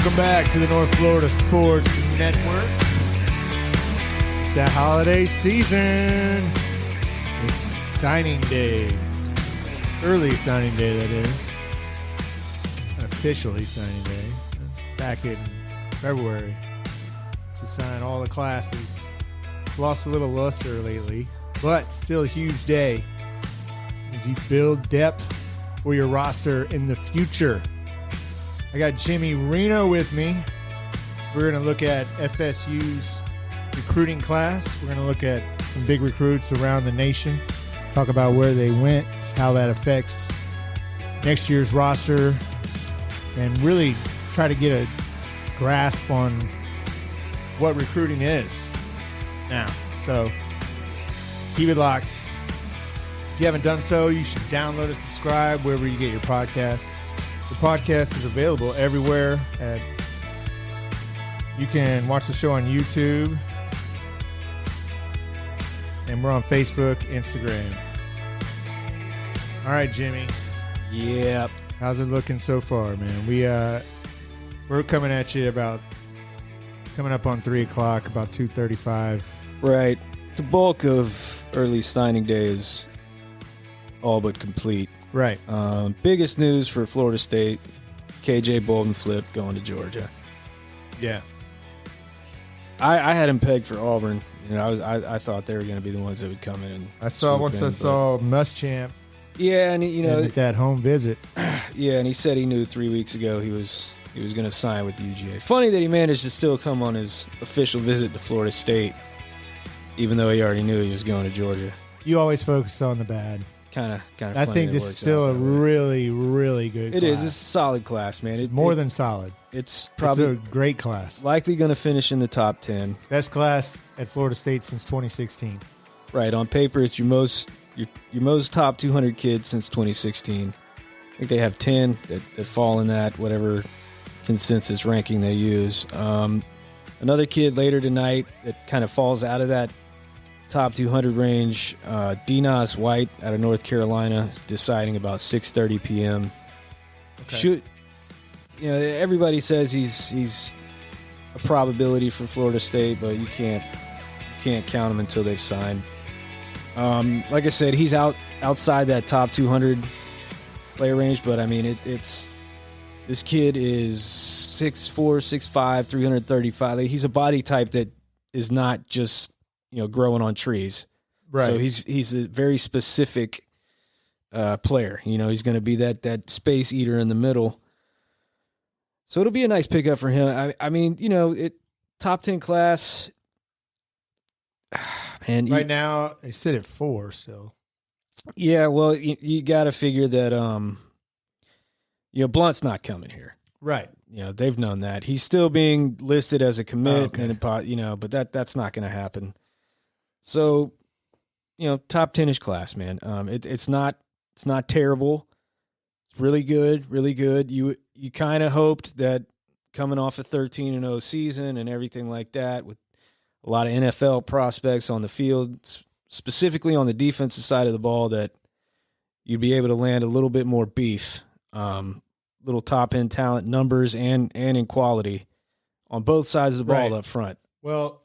Welcome back to the North Florida Sports Network. It's that holiday season. It's signing day. Early signing day, that is. Officially signing day. Back in February to sign all the classes. It's lost a little luster lately, but still a huge day as you build depth for your roster in the future. I got Jimmy Reno with me. We're going to look at FSU's recruiting class. We're going to look at some big recruits around the nation, talk about where they went, how that affects next year's roster, and really try to get a grasp on what recruiting is now. So keep it locked. If you haven't done so, you should download and subscribe wherever you get your podcast. The podcast is available everywhere. You can watch the show on YouTube. And we're on Facebook, Instagram. All right, Jimmy. Yep. How's it looking so far, man? We're coming at you coming up on 3 o'clock, about 2:35. Right. The bulk of early signing day is all but complete. Right. Biggest news for Florida State, KJ Bolton flip going to Georgia. Yeah. I had him pegged for Auburn. You know, I thought they were going to be the ones that would come in. And I saw Muschamp. Yeah, and at that home visit. Yeah, and he said he knew 3 weeks ago he was going to sign with UGA. Funny that he managed to still come on his official visit to Florida State, even though he already knew he was going to Georgia. You always focus on the bad. Kind of. I think this is still a really, really good class. It is. It's a solid class, man. It's more than solid. It's probably a great class. Likely going to finish in the top 10. Best class at Florida State since 2016. Right. On paper, it's your most top 200 kids since 2016. I think they have 10 that fall in that, whatever consensus ranking they use. Another kid later tonight that kind of falls out of that top 200 range, Dinas White out of North Carolina, is deciding about 6:30 p.m. Okay. Everybody says he's a probability for Florida State, but you can't count him until they've signed. Like I said, he's outside that top 200 player range, but I mean this kid is 6'4", 6'5", 335. He's a body type that is not just growing on trees. Right. So he's a very specific player. He's going to be that space eater in the middle. So it'll be a nice pickup for him. I mean, top 10 class. Man, right now they sit at 4 still. Yeah, well, you got to figure that Blunt's not coming here. Right. They've known that. He's still being listed as a commit, but that's not going to happen. So, top 10-ish class, man. It's not terrible. It's really good, really good. You kind of hoped that coming off a 13-0 season and everything like that, with a lot of NFL prospects on the field, specifically on the defensive side of the ball, that you'd be able to land a little bit more beef, little top-end talent numbers and in quality on both sides of the ball up front. Well,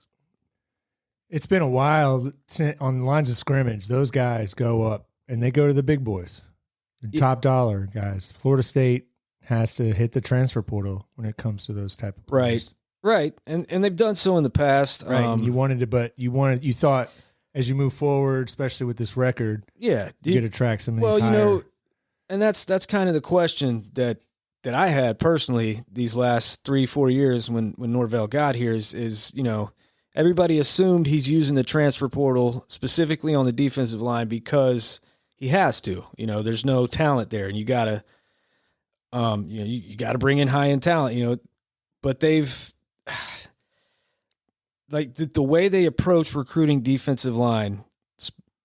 it's been a while on the lines of scrimmage. Those guys go up and they go to the big boys, the top dollar guys. Florida State has to hit the transfer portal when it comes to those type of players. Right. And they've done so in the past. Right. You thought as you move forward, especially with this record, you could attract some of these higher. And that's kind of the question that I had personally these last 3-4 years when Norvell got here is everybody assumed he's using the transfer portal specifically on the defensive line because he has to. There's no talent there, and you gotta, you gotta bring in high end talent. But they've like the way they approach recruiting defensive line,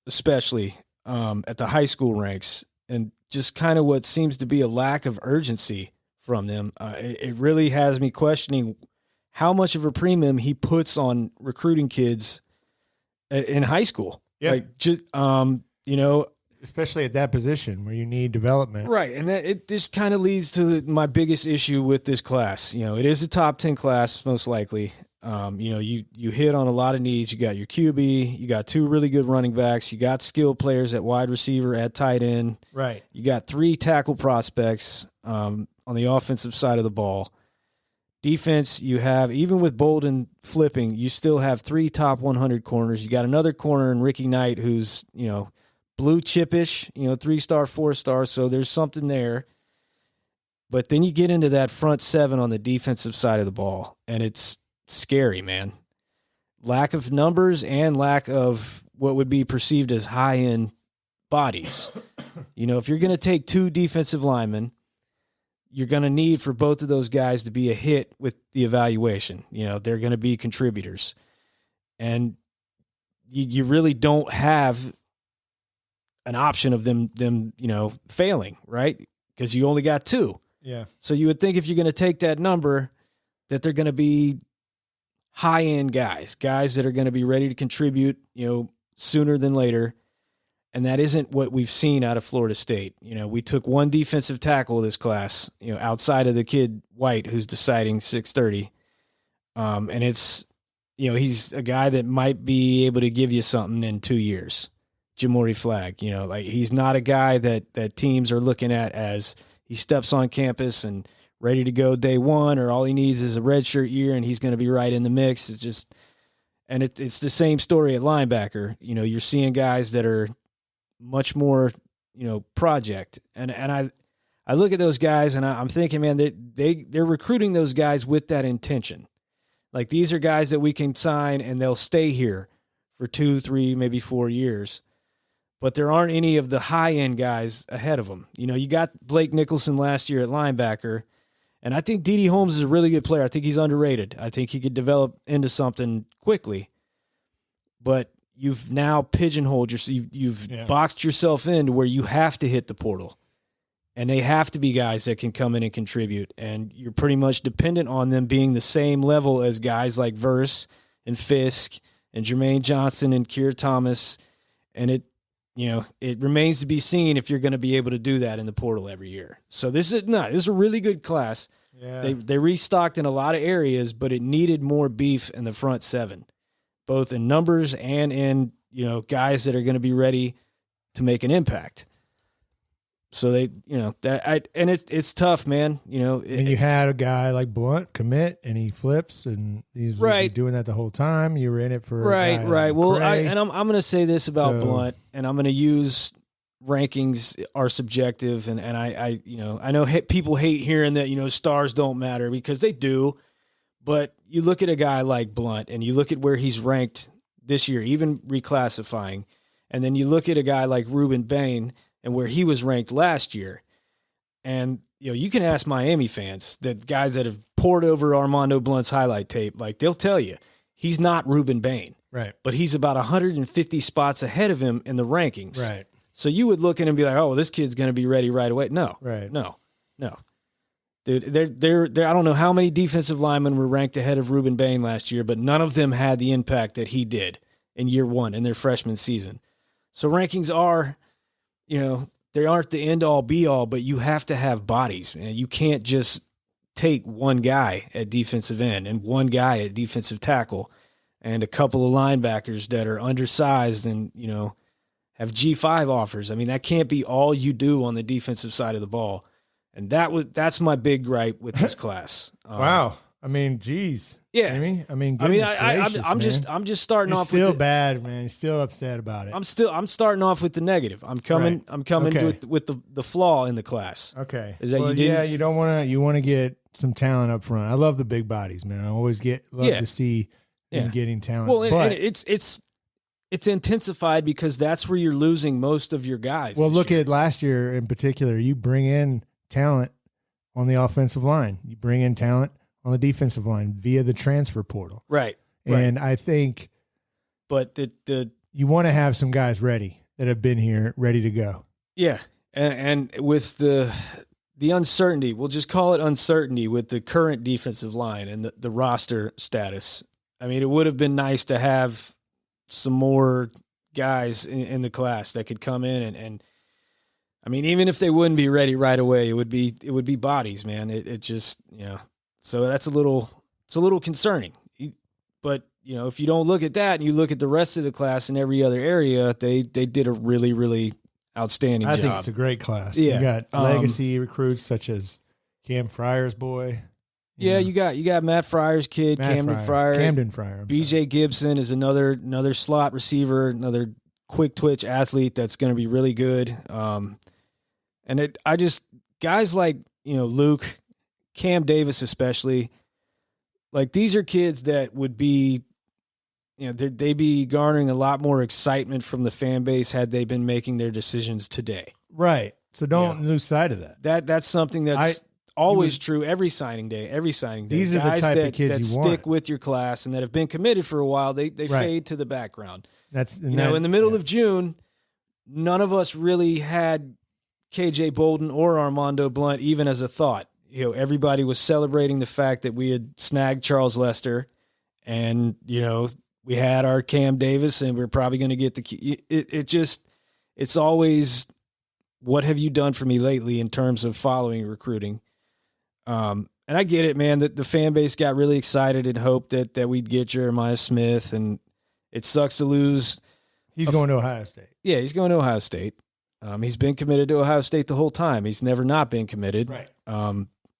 especially at the high school ranks, and just kind of what seems to be a lack of urgency from them. It really has me questioning how much of a premium he puts on recruiting kids in high school. Yeah. Like, just, especially at that position where you need development. Right, and this kind of leads to my biggest issue with this class. It is a top 10 class, most likely. You hit on a lot of needs. You got your QB, you got 2 really good running backs, you got skilled players at wide receiver, at tight end. Right. You got 3 tackle prospects on the offensive side of the ball. Defense, you have, even with Bolton flipping, you still have 3 top 100 corners. You got another corner in Ricky Knight who's, blue chipish, 3-star, 4-star, so there's something there. But then you get into that front 7 on the defensive side of the ball, and it's scary, man. Lack of numbers and lack of what would be perceived as high-end bodies. If you're going to take 2 defensive linemen, you're going to need for both of those guys to be a hit with the evaluation. They're going to be contributors. And you really don't have an option of them failing, right? Because you only got 2. Yeah. So you would think if you're going to take that number that they're going to be high-end guys that are going to be ready to contribute, sooner than later. And that isn't what we've seen out of Florida State. We took 1 defensive tackle this class, outside of the kid White who's deciding 630. And it's, he's a guy that might be able to give you something in 2 years. Jamori Flagg, he's not a guy that teams are looking at as he steps on campus and ready to go day one, or all he needs is a redshirt year and he's going to be right in the mix. It's just, and it's the same story at linebacker. You're seeing guys that are much more, project. And I look at those guys and I'm thinking, man, they're recruiting those guys with that intention. Like, these are guys that we can sign and they'll stay here for 2, 3, maybe 4 years. But there aren't any of the high-end guys ahead of them. You got Blake Nicholson last year at linebacker, and I think D.D. Holmes is a really good player. I think he's underrated. I think he could develop into something quickly. But you've now pigeonholed yourself. You've boxed yourself into where you have to hit the portal, and they have to be guys that can come in and contribute. And you're pretty much dependent on them being the same level as guys like Verse and Fisk and Jermaine Johnson and Keir Thomas. And it remains to be seen if you're going to be able to do that in the portal every year. So this is a really good class. Yeah. They restocked in a lot of areas, but it needed more beef in the front 7, both in numbers and in, guys that are going to be ready to make an impact. So it's tough, man. And you had a guy like Blunt commit, and he flips, and he's doing that the whole time. You were in it for right. Well, I'm going to say this about Blunt, and I'm going to use rankings are subjective, and I know people hate hearing that stars don't matter, because they do, but you look at a guy like Blunt, and you look at where he's ranked this year, even reclassifying, and then you look at a guy like Ruben Bain and where he was ranked last year. And, you can ask Miami fans, that guys that have poured over Armando Blunt's highlight tape, like, they'll tell you he's not Ruben Bain. Right. But he's about 150 spots ahead of him in the rankings. Right. So you would look at him and be like, oh, this kid's going to be ready right away. No. Right. No. Dude, they're I don't know how many defensive linemen were ranked ahead of Ruben Bain last year, but none of them had the impact that he did in year one in their freshman season. So rankings are, they aren't the end-all, be-all, but you have to have bodies, man. You can't just take one guy at defensive end and one guy at defensive tackle and a couple of linebackers that are undersized and, have G5 offers. I mean, that can't be all you do on the defensive side of the ball. And that's my big gripe with this class. Wow. I mean, geez. Yeah. Amy? I'm just starting You're off still with bad, man. You're still upset about it. I'm starting off with the negative. I'm coming Okay. with the flaw in the class. Okay. Is that you don't want to, you want to get some talent up front. I love the big bodies, man. I always love to see them getting talent. Well, but it's intensified because that's where you're losing most of your guys. Well, look at last year in particular. You bring in talent on the offensive line. You bring in talent on the defensive line via the transfer portal. Right. And I think, but you want to have some guys ready that have been here, ready to go. Yeah. And with the uncertainty, we'll just call it uncertainty with the current defensive line and the roster status. I mean, it would have been nice to have some more guys in the class that could come in and I mean, even if they wouldn't be ready right away, it would be bodies, man. It just, so it's a little concerning. But, if you don't look at that and you look at the rest of the class in every other area, they did a really, really outstanding job. I think it's a great class. Yeah. You got legacy recruits such as Cam Fryer's boy. Yeah, you got Matt Fryer's kid, Camden Fryer. BJ Gibson is another slot receiver, another quick twitch athlete that's going to be really good. Guys like, Luke, Cam Davis especially, like these are kids that would be, they'd be garnering a lot more excitement from the fan base had they been making their decisions today. Right. So don't lose sight of that. That's something that's always true every signing day. These are the type of kids that you stick want. With your class and that have been committed for a while. They Right. fade to the background. In the middle of June, none of us really had KJ Bolton or Armando Blunt even as a thought. Everybody was celebrating the fact that we had snagged Charles Lester, and we had our Cam Davis, and we're probably going to get it's always, what have you done for me lately in terms of following recruiting? And I get it, man, that the fan base got really excited and hoped that we'd get Jeremiah Smith, and it sucks to lose. He's going to Ohio State. Yeah, he's going to Ohio State. He's been committed to Ohio State the whole time. He's never not been committed. Right.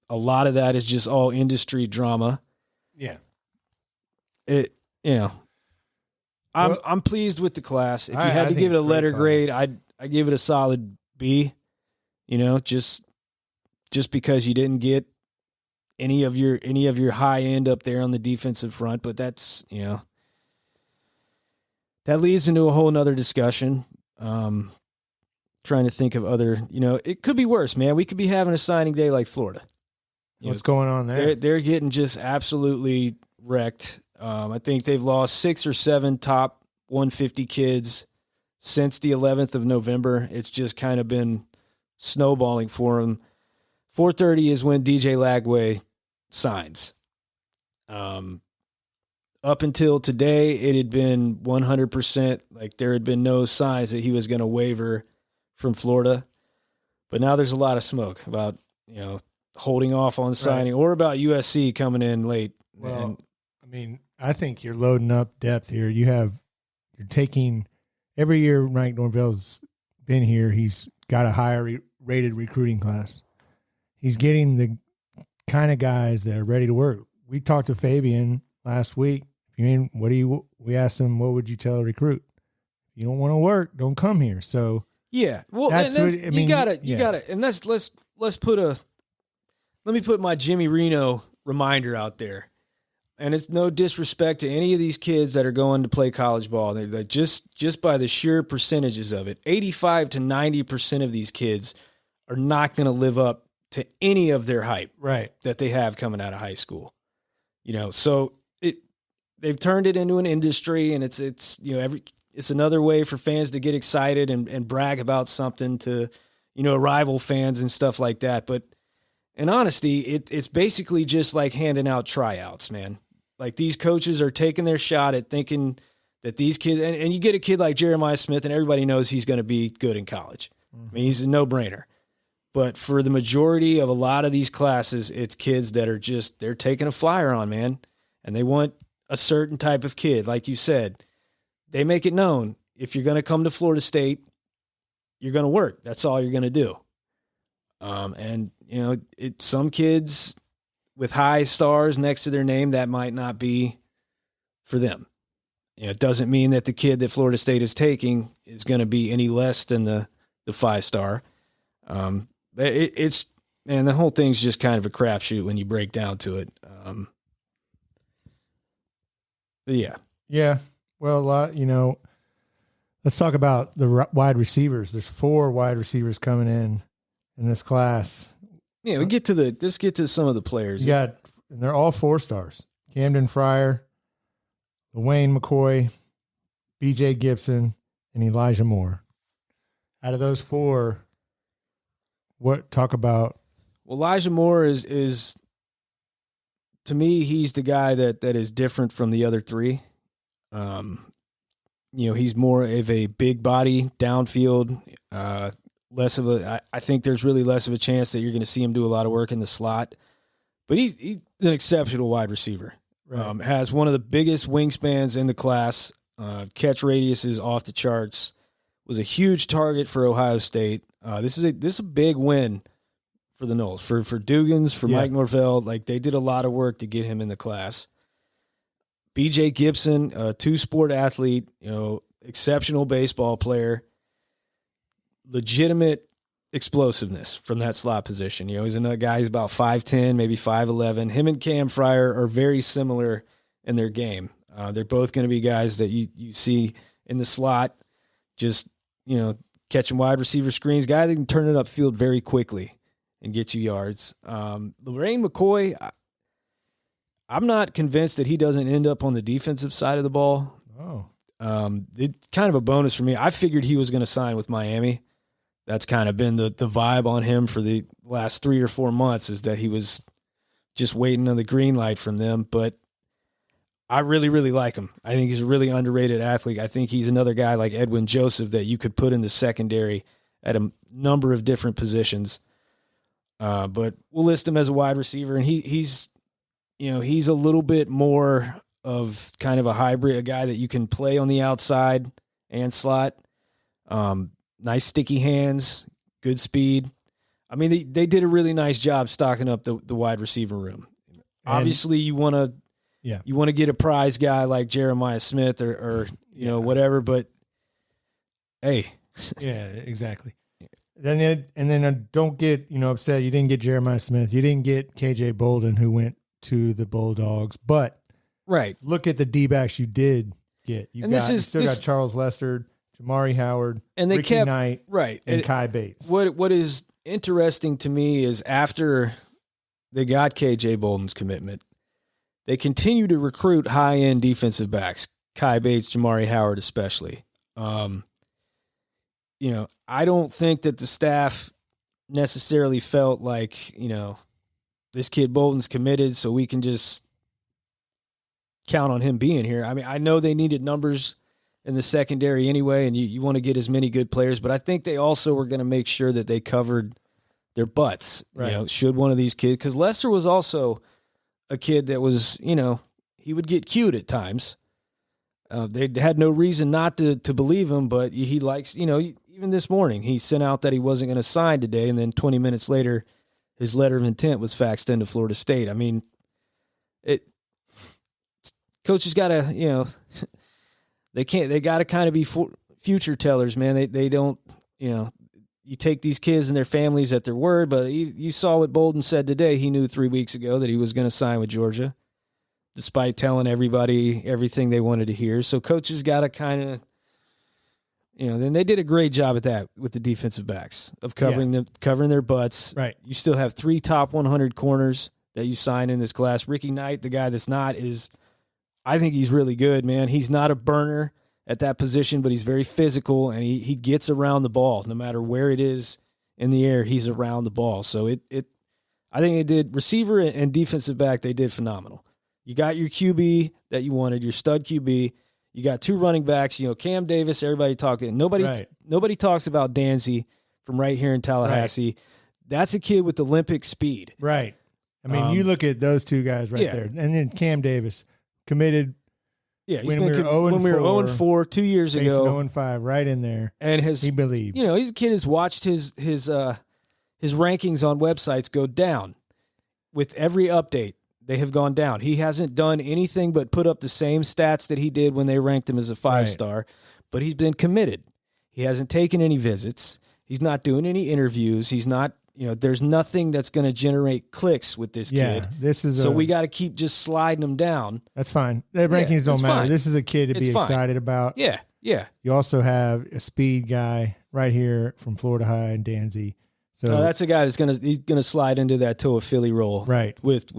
A lot of that is just all industry drama. Yeah. I'm pleased with the class. If you had I to give it a letter grade, class. I'd give it a solid B. Just because you didn't get any of your high end up there on the defensive front, but that's that leads into a whole nother discussion. Trying to think of other, it could be worse, man. We could be having a signing day like Florida. What's going on there? They're getting just absolutely wrecked. I think they've lost 6 or 7 top 150 kids since the 11th of November. It's just kind of been snowballing for them. 4:30 is when DJ Lagway signs. Up until today, it had been 100%. Like there had been no signs that he was going to waver from Florida. But now there's a lot of smoke about, holding off on signing, or about USC coming in late. Well, I think you're loading up depth here. You're taking every year Mike Norvell's been here. He's got a higher rated recruiting class. He's getting the kind of guys that are ready to work. We talked to Fabian last week. We asked him, what would you tell a recruit? If you don't want to work, don't come here. So yeah, well, you gotta, and let me put my Jimmy Reno reminder out there. And it's no disrespect to any of these kids that are going to play college ball. They're just by the sheer percentages of it, 85 to 90% of these kids are not going to live up to any of their hype that they have coming out of high school. So they've turned it into an industry, and it's another way for fans to get excited and brag about something to, rival fans and stuff like that. But in honesty, it's basically just like handing out tryouts, man. Like these coaches are taking their shot at thinking that these kids, and you get a kid like Jeremiah Smith, and everybody knows he's going to be good in college. Mm-hmm. I mean, he's a no-brainer. But for the majority of a lot of these classes, it's kids that are they're taking a flyer on, man. And they want a certain type of kid. Like you said, they make it known, if you're going to come to Florida State, you're going to work. That's all you're going to do. And some kids with high stars next to their name, that might not be for them. It doesn't mean that the kid that Florida State is taking is going to be any less than the 5-star. The whole thing's just kind of a crapshoot when you break down to it. Yeah. Yeah. Well, a lot, let's talk about the wide receivers. There's 4 wide receivers coming in this class. Yeah, let's get to some of the players. And they're all 4-stars. Camden Fryer, Dwayne McCoy, BJ Gibson, and Elijah Moore. Out of those 4, talk about? Well, Elijah Moore is to me, he's the guy that is different from the other 3. He's more of a big body downfield. I think there's really less of a chance that you're going to see him do a lot of work in the slot. But he's an exceptional wide receiver. Right. Has one of the biggest wingspans in the class. Catch radius is off the charts. Was a huge target for Ohio State. This is a big win for the Noles, for Dugans, for Mike Norvell. Like, they did a lot of work to get him in the class. B.J. Gibson, a two-sport athlete, exceptional baseball player, legitimate explosiveness from that slot position. He's another guy who's about 5'10", maybe 5'11". Him and Cam Fryer are very similar in their game. They're both going to be guys that you see in the slot, just, catching wide receiver screens, guy that can turn it upfield very quickly and get you yards. Lorraine McCoy, I'm not convinced that he doesn't end up on the defensive side of the ball. Oh. It's kind of a bonus for me. I figured he was going to sign with Miami. That's kind of been the vibe on him for the last 3 or 4 months, is that he was just waiting on the green light from them. But I really, really like him. I think he's a really underrated athlete. I think he's another guy like Edwin Joseph that you could put in the secondary at a number of different positions. But we'll list him as a wide receiver, and he's a little bit more of kind of a hybrid, a guy that you can play on the outside and slot. Nice sticky hands, good speed. I mean, they did a really nice job stocking up the wide receiver room. And obviously, you want to get a prize guy like Jeremiah Smith or whatever. But hey, yeah, exactly. Then don't get upset. You didn't get Jeremiah Smith. You didn't get KJ Bolton, who went to the Bulldogs. But look at the D-backs you did get. You still got Charles Lester, Jamari Howard, and they Ricky Knight, and and Kai Bates. What is interesting to me is after they got KJ Bolton's commitment, they continue to recruit high-end defensive backs, Kai Bates, Jamari Howard especially. I don't think that the staff necessarily felt like, this kid Bolton's committed, so we can just count on him being here. I mean, I know they needed numbers in the secondary anyway, and you want to get as many good players, but I think they also were going to make sure that they covered their butts, should one of these kids, because Lester was also a kid that was, he would get cute at times. They had no reason not to believe him, but he likes, even this morning, he sent out that he wasn't going to sign today, and then 20 minutes later, his letter of intent was faxed into Florida State. I mean, coaches got to, they got to kind of be future tellers, man. They don't, you take these kids and their families at their word, but you saw what Bolton said today. He knew 3 weeks ago that he was going to sign with Georgia, despite telling everybody everything they wanted to hear. So coaches got to kind of, then they did a great job at that with the defensive backs of covering their butts. Right. You still have 3 top 100 corners that you sign in this class. Ricky Knight, the guy that's not, I think he's really good, man. He's not a burner at that position, but he's very physical, and he gets around the ball. No matter where it is in the air, he's around the ball. So I think they did receiver and defensive back. They did phenomenal. You got your QB that you wanted, your stud QB. You got 2 running backs. Cam Davis. Everybody talking. Nobody talks about Danzy from right here in Tallahassee. Right. That's a kid with Olympic speed. Right. I mean, you look at those 2 guys there, and then Cam Davis committed. Yeah, when we were 0-4 2 years ago, 0-5, right in there, and he believed. He's a kid who's watched his rankings on websites go down with every update. They have gone down. He hasn't done anything but put up the same stats that he did when they ranked him as a 5-star, but he's been committed. He hasn't taken any visits. He's not doing any interviews. He's not. There's nothing that's going to generate clicks with this kid. We got to keep just sliding him down. That's fine. The rankings don't matter. Fine. This is a kid to be excited about. Yeah, yeah. You also have a speed guy right here from Florida High and Danzy. So that's a guy that's he's gonna slide into that Toa Philly role, right? With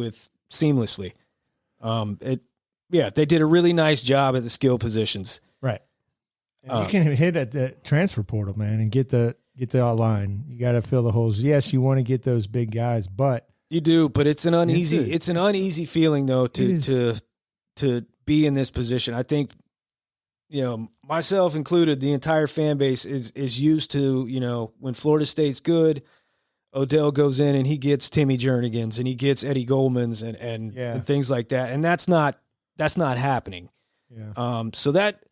seamlessly. They did a really nice job at the skill positions, right? And you can hit at the transfer portal, man, and get the line. You got to fill the holes. Yes, you want to get those big guys, but you do. But it's an uneasy feeling though to be in this position. I think myself included, the entire fan base is used to, when Florida State's good, Odell goes in and he gets Timmy Jernigan's and he gets Eddie Goldman's and things like that. And that's not happening. Yeah. So that,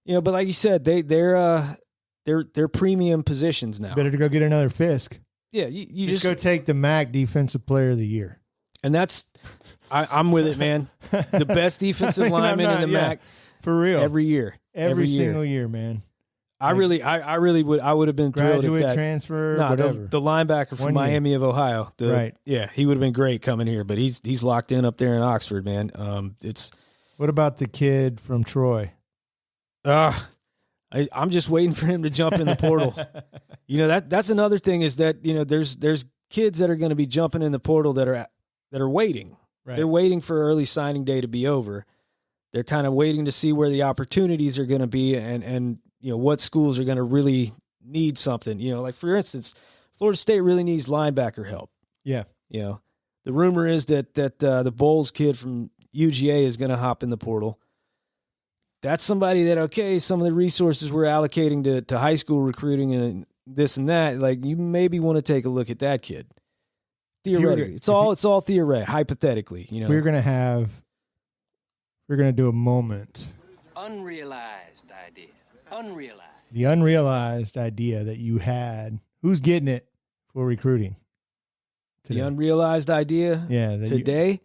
but like you said, they're premium positions now. Better to go get another Fisk. Yeah. You just go take the MAC Defensive Player of the Year. And I'm with it, man. The best defensive lineman in the MAC. For real. Every year. Every single year, man. I would have been thrilled if that transfer, whatever. The linebacker from Miami of Ohio. Right. Yeah, he would have been great coming here, but he's locked in up there in Oxford, man. What about the kid from Troy? I'm just waiting for him to jump in the portal. That's another thing is that, there's kids that are going to be jumping in the portal that are waiting. Right. They're waiting for early signing day to be over. They're kind of waiting to see where the opportunities are going to be and what schools are going to really need something. Like for instance, Florida State really needs linebacker help. Yeah. The rumor is that the Bowles kid from UGA is going to hop in the portal. That's somebody that, some of the resources we're allocating to high school recruiting and this and that, like you maybe want to take a look at that kid. Theoretically, it's all theoretic, hypothetically. We're gonna do a moment. Unrealized idea. The unrealized idea that you had. Who's getting it for recruiting today? The unrealized idea. Yeah. Today.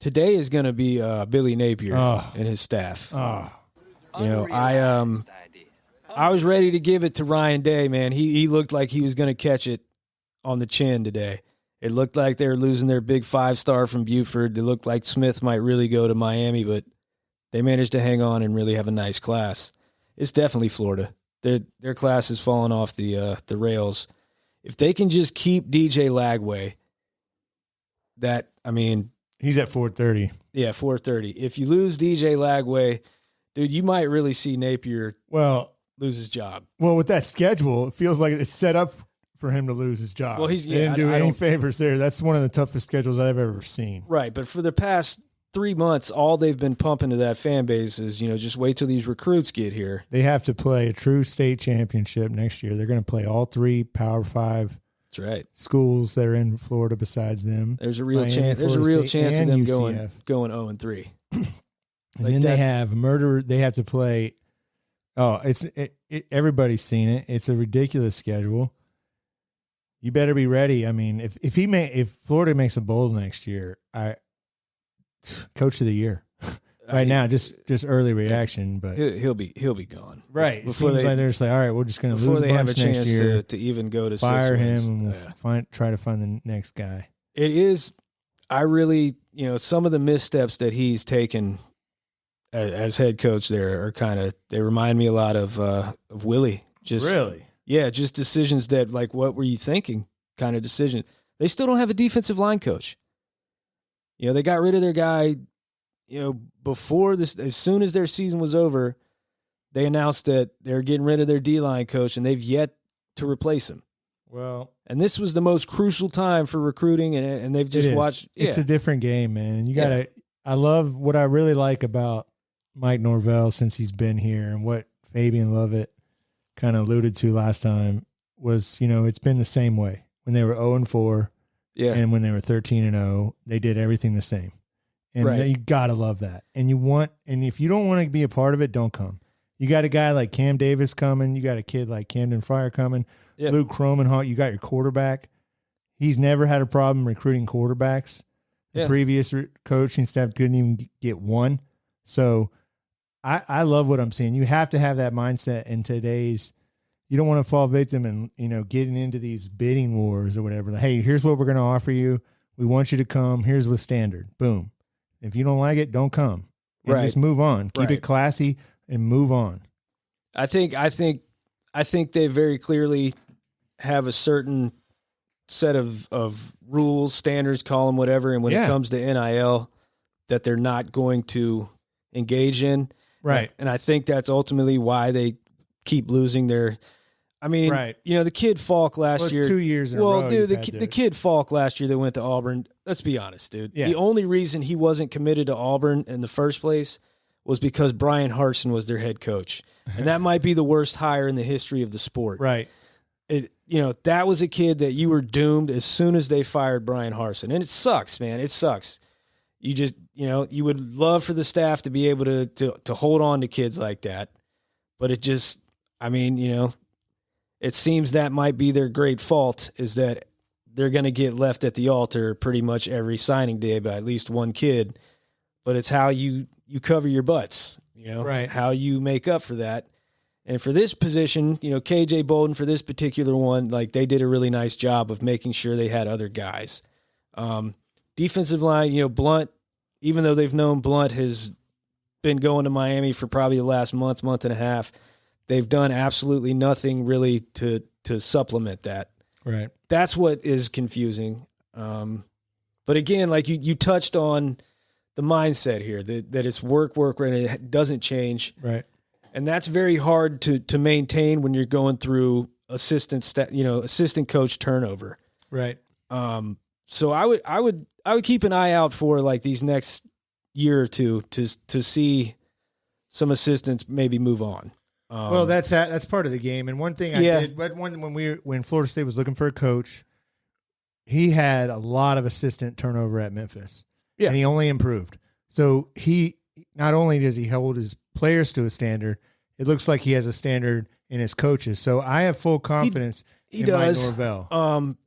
Today is going to be Billy Napier and his staff. I was ready to give it to Ryan Day, man. He looked like he was going to catch it on the chin today. It looked like they were losing their big 5-star from Buford. It looked like Smith might really go to Miami, but they managed to hang on and really have a nice class. It's definitely Florida. Their class has fallen off the rails. If they can just keep DJ Lagway, he's at 430. Yeah, 430. If you lose DJ Lagway, dude, you might really see Napier lose his job. Well, with that schedule, it feels like it's set up for him to lose his job. Well, they didn't do any favors there. That's one of the toughest schedules I've ever seen. Right, but for the past 3 months, all they've been pumping to that fan base is, just wait till these recruits get here. They have to play a true state championship next year. They're going to play all 3 Power 5 That's right. schools that are in Florida besides them. There's a real chance. There's a real chance of them going 0-3. And then they have murder. They have to play. Oh, everybody's seen it. It's a ridiculous schedule. You better be ready. I mean, if Florida makes a bowl next year, coach of the year. Right now, just early reaction, but he'll be gone. Right. It seems like they're just like, all right, we're just going to lose they have a next chance year, to even go to fire 6 him, wins. and we'll try to find the next guy. It is. I really, some of the missteps that he's taken as head coach there are they remind me a lot of Willie. Really? Yeah, just decisions that, like, what were you thinking kind of decision. They still don't have a defensive line coach. They got rid of their guy, before this, as soon as their season was over, they announced that they're getting rid of their D-line coach, and they've yet to replace him. Well, and this was the most crucial time for recruiting, and they've just watched. It's a different game, man. You got to. I love what I really like about Mike Norvell since he's been here, and what Fabian Lovett kind of alluded to last time was, it's been the same way when they were 0-4, and when they were 13-0, they did everything the same, and you gotta love that. And if you don't want to be a part of it, don't come. You got a guy like Cam Davis coming. You got a kid like Camden Fryer coming. Yep. Luke Cromenhall. You got your quarterback. He's never had a problem recruiting quarterbacks. The previous coaching staff couldn't even get one. So I love what I'm seeing. You have to have that mindset in today's. You don't want to fall victim and getting into these bidding wars or whatever. Like, hey, here's what we're going to offer you. We want you to come. Here's the standard. Boom. If you don't like it, don't come. And just move on. Keep it classy and move on. I think they very clearly have a certain set of rules, standards, call them whatever. And when it comes to NIL, that they're not going to engage in. Right. And I think that's ultimately why they keep losing their. I mean, the kid Falk last year. 2 years in a row. Well, dude, the kid Falk last year that went to Auburn. Let's be honest, dude. Yeah. The only reason he wasn't committed to Auburn in the first place was because Brian Harsin was their head coach. And that might be the worst hire in the history of the sport. Right. That was a kid that you were doomed as soon as they fired Brian Harsin. And it sucks, man. It sucks. You just, you would love for the staff to be able to hold on to kids like that. But it just, it seems that might be their great fault, is that they're going to get left at the altar pretty much every signing day by at least one kid. But it's how you cover your butts, right. How you make up for that. And for this position, KJ Bolton, for this particular one, like, they did a really nice job of making sure they had other guys. Defensive line, Blunt, even though they've known Blunt has been going to Miami for probably the last month and a half, they've done absolutely nothing really to supplement that. Right. That's what is confusing. But again, like you touched on the mindset here, that it's work, and it doesn't change. Right. And that's very hard to maintain when you're going through assistant coach turnover. Right. So I would keep an eye out for, like, these next year or two to see some assistants maybe move on. Well, that's part of the game. And one thing I did, but when Florida State was looking for a coach, he had a lot of assistant turnover at Memphis. Yeah. And he only improved. So he not only does he hold his players to a standard, it looks like he has a standard in his coaches. So I have full confidence in Mike Norvell.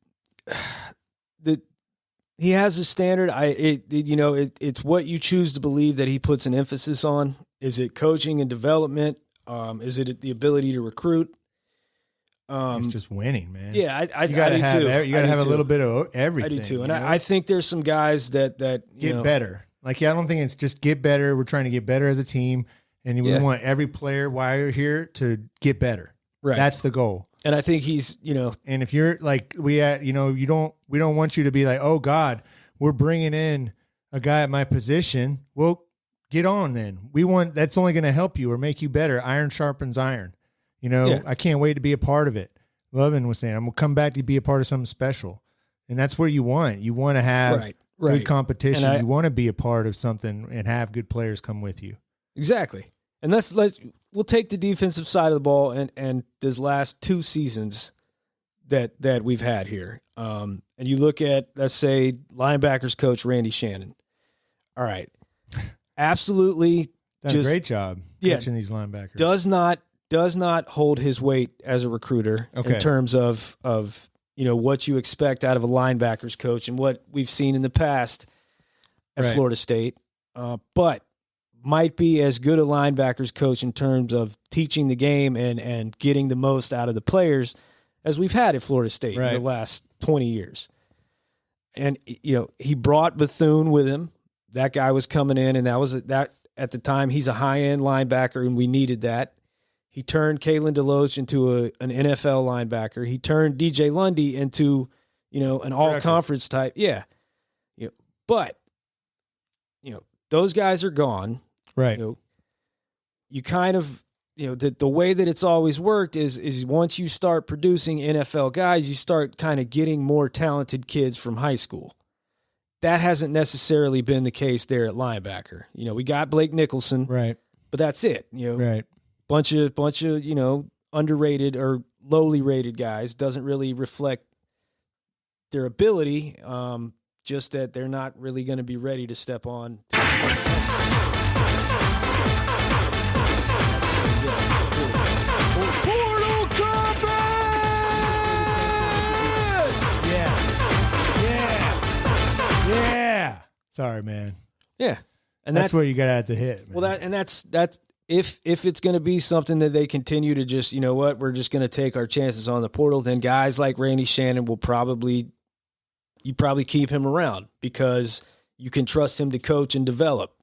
He has a standard. It's what you choose to believe that he puts an emphasis on. Is it coaching and development? Is it the ability to recruit? It's just winning, man. Yeah, I do too. You got to have a little bit of everything. I do too, and I think there's some guys that get better. Like, I don't think it's just get better. We're trying to get better as a team, and we want every player while you're here to get better. Right, that's the goal. And I think he's, and if you're like we don't want you to be like, oh God, we're bringing in a guy at my position. Well, get on then. That's only going to help you or make you better. Iron sharpens iron. I can't wait to be a part of it. Lovin was saying, I'm going to come back to be a part of something special. And that's where you want. You want to have good competition. You want to be a part of something and have good players come with you. Exactly. And we'll take the defensive side of the ball and these last two seasons that we've had here. And you look at, let's say, linebackers coach Randy Shannon. All right. Absolutely. Done a great job coaching these linebackers. Does not hold his weight as a recruiter in terms of what you expect out of a linebackers coach and what we've seen in the past at Florida State. But might be as good a linebackers coach in terms of teaching the game and getting the most out of the players as we've had at Florida State in the last 20 years. And, he brought Bethune with him. That guy was coming in, and that at the time, he's a high-end linebacker, and we needed that. He turned Kalen DeLoach into an NFL linebacker. He turned DJ Lundy into, an all-conference type. Yeah. But, those guys are gone. Right. You kind of, the way that it's always worked is once you start producing NFL guys, you start kind of getting more talented kids from high school. That hasn't necessarily been the case there at linebacker. We got Blake Nicholson. Right. But that's it. Right. Bunch of underrated or lowly rated guys. Doesn't really reflect their ability. Just that they're not really going to be ready to step on. Portal combat! Yeah. Sorry, man. Yeah. And that's where you got to have to hit, man. Well, that's if it's going to be something that they continue to just, we're just going to take our chances on the portal, then guys like Randy Shannon will probably keep him around because you can trust him to coach and develop.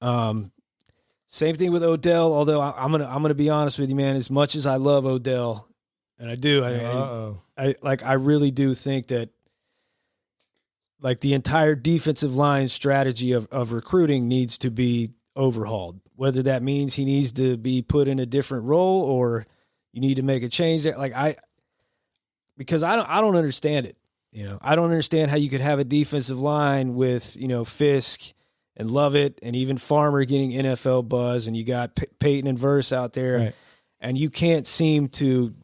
Same thing with Odell, although I'm gonna be honest with you, man, as much as I love Odell, and I do, I really do think that, like, the entire defensive line strategy of recruiting needs to be overhauled. Whether that means he needs to be put in a different role or you need to make a change there. Because I don't understand it. I don't understand how you could have a defensive line with, Fisk and love it, and even Farmer getting NFL buzz, and you got Peyton and Verse out there, Right. and you can't seem to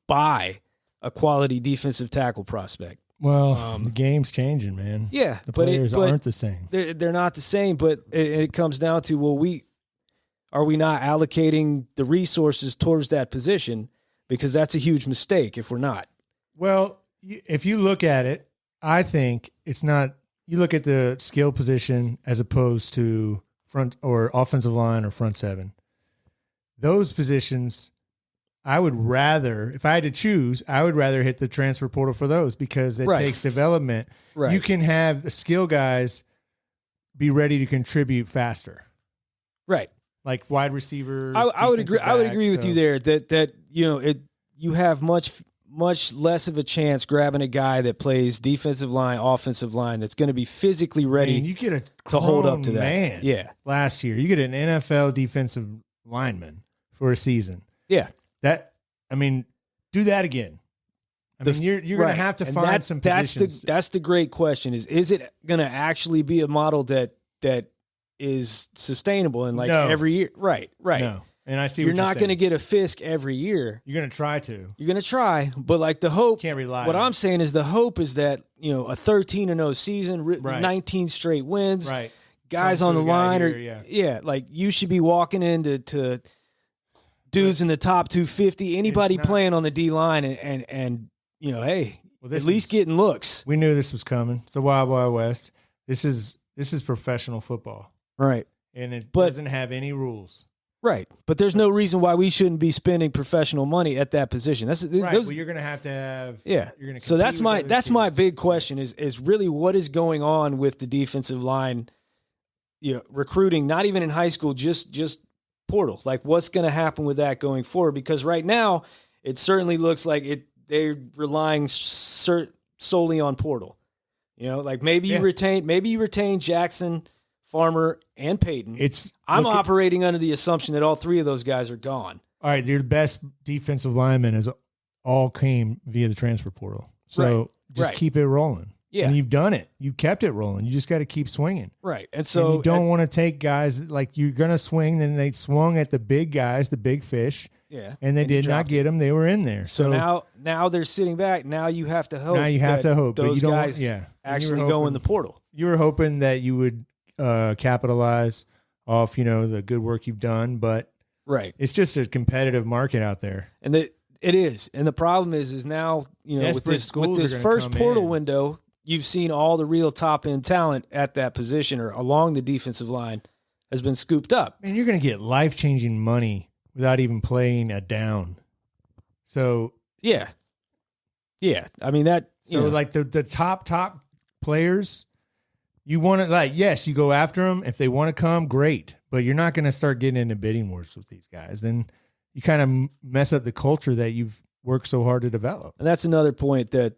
buy a quality defensive tackle prospect. Well, the game's changing, man. Yeah, the players aren't the same. They're not the same, but it comes down to, well, are we not allocating the resources towards that position? Because that's a huge mistake if we're not. Well, if you look at it, I think it's not. You look at the skill position as opposed to front or offensive line or front seven. Those positions, I would rather, if I had to choose, I would rather hit the transfer portal for those because it takes development. Right. You can have the skill guys be ready to contribute faster. Right. Like wide receivers. I would agree. I would agree with so. you there that you have much less of a chance grabbing a guy that plays defensive line, offensive line that's going to be physically ready. You get to hold up to that. Man, yeah. Last year, you get an NFL defensive lineman for a season. Yeah. Do that again. You're going to have to find some positions. That's the great question is it going to actually be a model that is sustainable and every year? Right. No. And I see you're not going to get a Fisk every year. You're going to try to. You're going to try, but like the hope. Can't rely. What I'm saying is the hope is that a 13-0 season, 19 straight wins, right? Guys on the line, like you should be walking into dudes in the top 250. Anybody playing on the D line and hey, at least getting looks. We knew this was coming. It's the Wild Wild West. This is professional football, right? And it doesn't have any rules. Right, but there's no reason why we shouldn't be spending professional money at that position. That's right. Well, you're going to have. Yeah. You're going to. So that's my big question is really what is going on with the defensive line, recruiting. Not even in high school, just portal. Like what's going to happen with that going forward? Because right now it certainly looks like they're relying solely on portal. Like maybe you retain Jackson, Farmer, and Peyton. I'm operating under the assumption that all three of those guys are gone. All right, your best defensive linemen all came via the transfer portal. So just keep it rolling. Yeah. And you've done it. You've kept it rolling. You just got to keep swinging. Right. And so you don't want to take guys like you're going to swing. Then they swung at the big guys, the big fish. Yeah. And they did not get them. They were in there. So now they're sitting back. Now you have to hope. Now you have to hope those guys actually go in the portal. You were hoping that you would capitalize off, the good work you've done, but it's just a competitive market out there. And it is. And the problem is now, with this first portal window, you've seen all the real top end talent at that position or along the defensive line has been scooped up. And you're going to get life-changing money without even playing a down. So yeah. I mean that. Like the top players, you want to yes, you go after them if they want to come, great. But you're not going to start getting into bidding wars with these guys. Then you kind of mess up the culture that you've worked so hard to develop. And that's another point that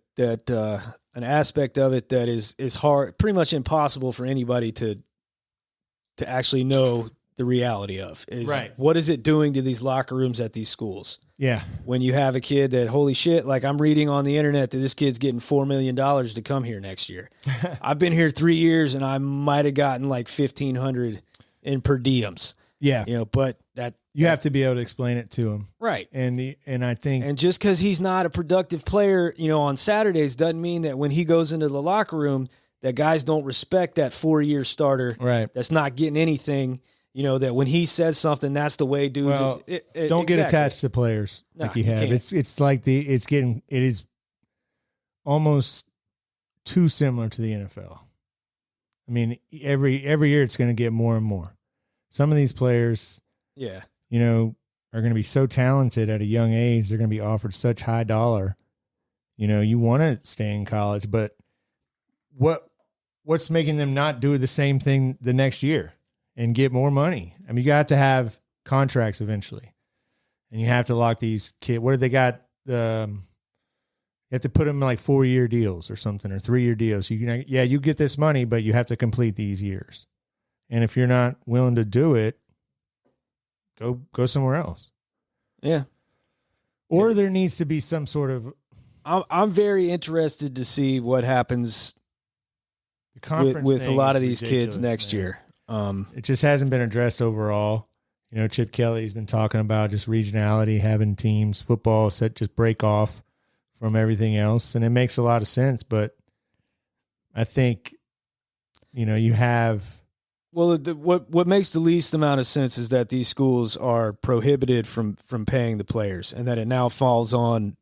an aspect of it that is hard, pretty much impossible for anybody to actually know the reality of is what is it doing to these locker rooms at these schools? Yeah. When you have a kid that, holy shit, like I'm reading on the internet that this kid's getting $4 million to come here next year. I've been here 3 years and I might have gotten like 1,500 in per diems. Yeah. But that you have to be able to explain it to him. Right. And I think. And just because he's not a productive player, on Saturdays doesn't mean that when he goes into the locker room, that guys don't respect that 4-year starter. Right. That's not getting anything. That when he says something, that's the way dudes. Well, don't get attached to players like you have. It's like it is almost too similar to the NFL. I mean, every year it's going to get more and more. Some of these players, are going to be so talented at a young age. They're going to be offered such high dollar. You want to stay in college, but what's making them not do the same thing the next year? And get more money. I mean, you got to have contracts eventually, and you have to lock these kids. What do they got? You have to put them in like 4-year deals or something, or 3-year deals. You get this money, but you have to complete these years. And if you're not willing to do it, go somewhere else. Yeah. Or there needs to be some sort of. I'm very interested to see what happens conference with a thing lot is of these ridiculous, kids next man. year. It just hasn't been addressed overall. Chip Kelly's been talking about just regionality, having teams, football set just break off from everything else, and it makes a lot of sense. But I think, you have. Well, what makes the least amount of sense is that these schools are prohibited from paying the players, and that it now falls on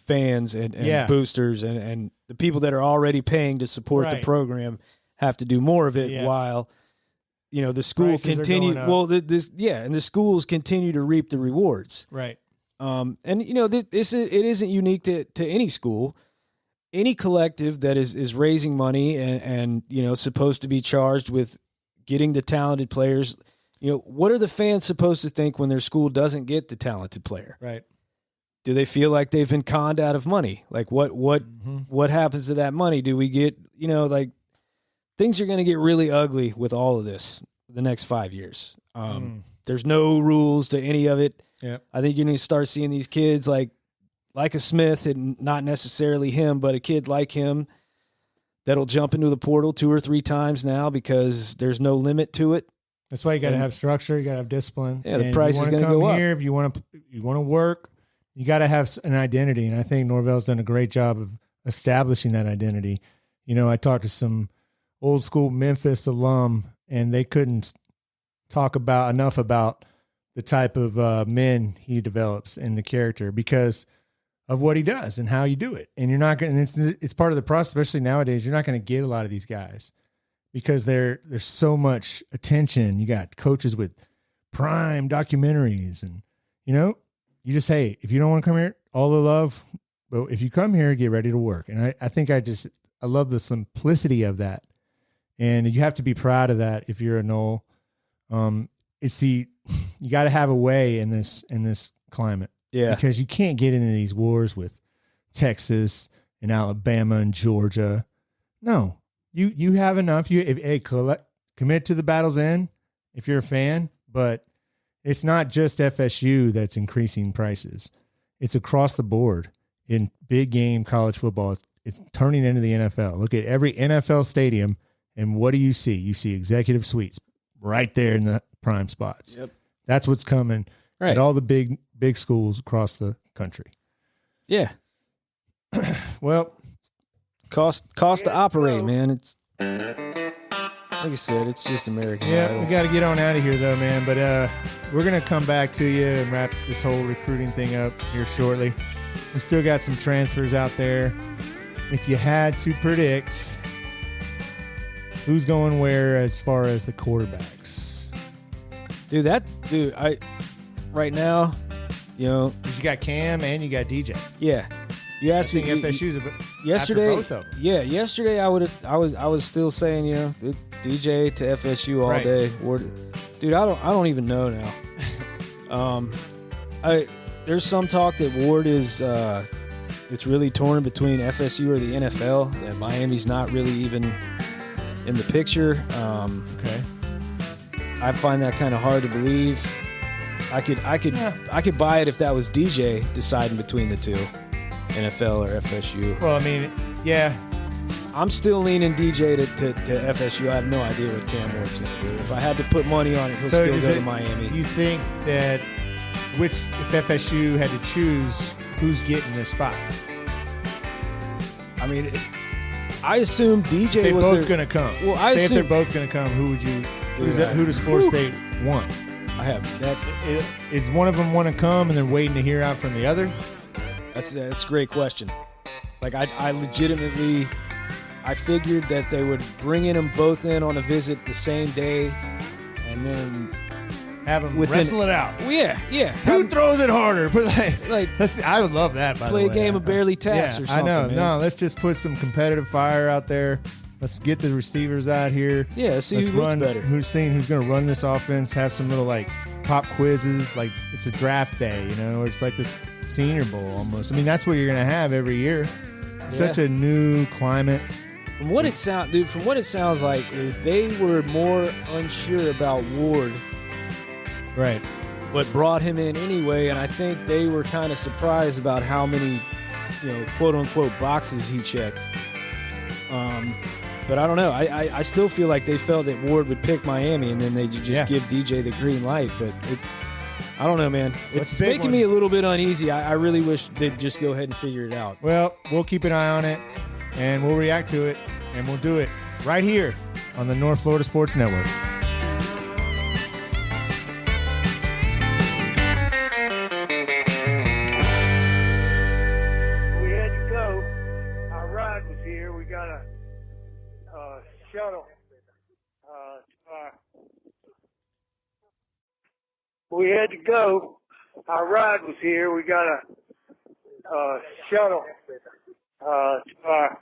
fans and boosters and the people that are already paying to support the program have to do more of it while the school Prices continue. are going up. Well, and the schools continue to reap the rewards. Right. And it isn't unique to any school. Any collective that is raising money and supposed to be charged with getting the talented players, what are the fans supposed to think when their school doesn't get the talented player? Right. Do they feel like they've been conned out of money? Like what happens to that money? Do we get, things are going to get really ugly with all of this the next 5 years. There's no rules to any of it. Yep. I think you're going to start seeing these kids like a Smith, and not necessarily him, but a kid like him that'll jump into the portal 2 or 3 times now because there's no limit to it. That's why you got to have structure. You got to have discipline. Yeah, the price is going to go up. If you want to work, you got to have an identity. And I think Norvell's done a great job of establishing that identity. I talked to some old school Memphis alum, and they couldn't talk enough about the type of men he develops and the character because of what he does and how you do it. And you're not going to, it's part of the process, especially nowadays. You're not going to get a lot of these guys because there's so much attention. You got coaches with prime documentaries and, you just, hey, if you don't want to come here, all the love, but if you come here, get ready to work. And I think I love the simplicity of that. And you have to be proud of that if you're a Nole. You got to have a way in this climate. Yeah. Because you can't get into these wars with Texas and Alabama and Georgia. No. You have enough. Commit to the battle's end if you're a fan, but it's not just FSU that's increasing prices. It's across the board in big game college football. It's turning into the NFL. Look at every NFL stadium, and what do you see? You see executive suites right there in the prime spots. Yep. That's what's coming at all the big schools across the country. Yeah. Well, cost to operate, man. It's like I said, it's just American. Yeah, Idol. we got to get on out of here though, man. But we're gonna come back to you and wrap this whole recruiting thing up here shortly. We still got some transfers out there. If you had to predict who's going where as far as the quarterbacks, right now, you got Cam and you got DJ. Yeah. You asked me FSU's yesterday. After both of them. Yeah, yesterday I was still saying, DJ to FSU all day. Dude, I don't even know now. There's some talk that Ward is it's really torn between FSU or the NFL. That Miami's not really even in the picture. Okay. I find that kind of hard to believe. I could buy it if that was DJ deciding between the two, NFL or FSU. Well, I mean, yeah. I'm still leaning DJ to FSU. I have no idea what Cam Ward's going to do. If I had to put money on it, he'll still go to Miami. You think that if FSU had to choose, who's getting this spot? I mean, I assume DJ they're was both going to come. Well, if they're both going to come, who does Florida State want? I have that. Is one of them want to come and they're waiting to hear out from the other? That's a great question. Like I legitimately, I figured that they would bring them both in on a visit the same day, and then have them wrestle it out. Well, yeah. Who throws it harder? I would love that. By the way, play a game of barely taps or something. I know. Man. No, let's just put some competitive fire out there. Let's get the receivers out here. Yeah, let's see who looks better. Who's going to run this offense? Have some little pop quizzes. Like it's a draft day, or it's like this Senior Bowl almost. I mean, that's what you're going to have every year. It's such a new climate. From what it sounds like is they were more unsure about Ward. Right. But brought him in anyway, and I think they were kind of surprised about how many, quote unquote boxes he checked. But I don't know. I still feel like they felt that Ward would pick Miami, and then they just give DJ the green light. But I don't know, man. It's making me a little bit uneasy. I really wish they'd just go ahead and figure it out. Well, we'll keep an eye on it, and we'll react to it, and we'll do it right here on the North Florida Sports Network. We had to go. Our ride was here. We got a shuttle. We had to go. Our ride was here. We got a shuttle to our